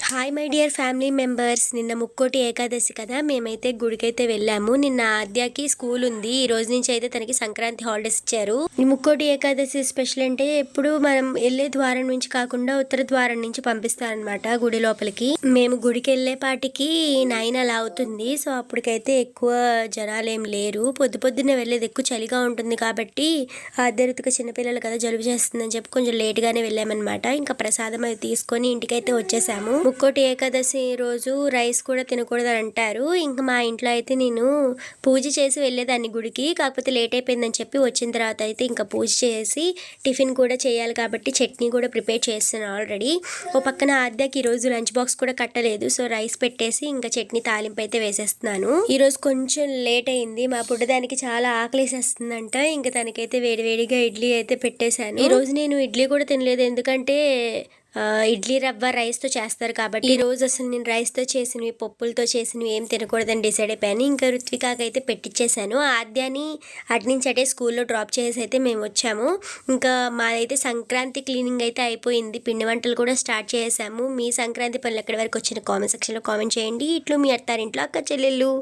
Hi my dear family members. నిన్న ముక్కోటి ఏకాదశి కదా, మేమైతే గుడికైతే వెళ్ళాము. నిన్న ఆద్యాకి స్కూల్ ఉంది. ఈ రోజు నుంచి అయితే తనకి సంక్రాంతి హాలిడేస్ ఇచ్చారు. ఈ ముక్కోటి ఏకాదశి స్పెషల్ అంటే ఎప్పుడు మనం వెళ్ళే ద్వారం నుంచి కాకుండా ఉత్తర ద్వారం నుంచి పంపిస్తారనమాట గుడి లోపలికి. మేము గుడికి వెళ్ళేపాటికి 9 అలా అవుతుంది. సో అప్పటికైతే ఎక్కువ జనాలు ఏం లేరు. పొద్దున్నే వెళ్ళేది, ఎక్కువ చలిగా ఉంటుంది కాబట్టి ఆద్యరుతుక చిన్నపిల్లలు కదా, జలుబు చేస్తుందని చెప్పి కొంచెం లేట్గానే వెళ్ళామన్నమాట. ఇంకా ప్రసాదం అది తీసుకొని ఇంటికైతే వచ్చేసాము. ముక్కోటి ఏకాదశి రోజు రైస్ కూడా తినకూడదు అని అంటారు. ఇంకా మా ఇంట్లో అయితే నేను పూజ చేసి వెళ్ళేదాన్ని గుడికి, కాకపోతే లేట్ అయిపోయిందని చెప్పి వచ్చిన తర్వాత అయితే ఇంకా పూజ చేసి టిఫిన్ కూడా చేయాలి కాబట్టి చట్నీ కూడా ప్రిపేర్ చేస్తున్నాను ఆల్రెడీ. ఓ పక్కన ఆద్యకి ఈరోజు లంచ్ బాక్స్ కూడా కట్టలేదు. సో రైస్ పెట్టేసి ఇంకా చట్నీ తాలింపు అయితే వేసేస్తున్నాను. ఈరోజు కొంచెం లేట్ అయింది. మా పుట్టదానికి చాలా ఆకలేసేస్తుందంట. ఇంకా తనకైతే వేడివేడిగా ఇడ్లీ అయితే పెట్టేశాను. ఈరోజు నేను ఇడ్లీ కూడా తినలేదు, ఎందుకంటే ఇడ్లీ రవ్వ రైస్తో చేస్తారు కాబట్టి. ఈ రోజు అసలు నేను రైస్తో చేసినవి, పప్పులతో చేసినవి ఏం తినకూడదని డిసైడ్ అయిపోయాను. ఇంకా రుత్వికాకి అయితే పెట్టించేసాను. ఆద్యాని అటు నుంచి అటే స్కూల్లో డ్రాప్ చేసి అయితే మేము వచ్చాము. ఇంకా మాదైతే సంక్రాంతి క్లీనింగ్ అయితే అయిపోయింది. పిండి వంటలు కూడా స్టార్ట్ చేసాము. మీ సంక్రాంతి పనులు ఎక్కడి వరకు వచ్చిన కామెంట్ సెక్షన్లో కామెంట్ చేయండి. ఇట్లు మీ అత్తారింట్లో అక్క చెల్లెళ్ళు.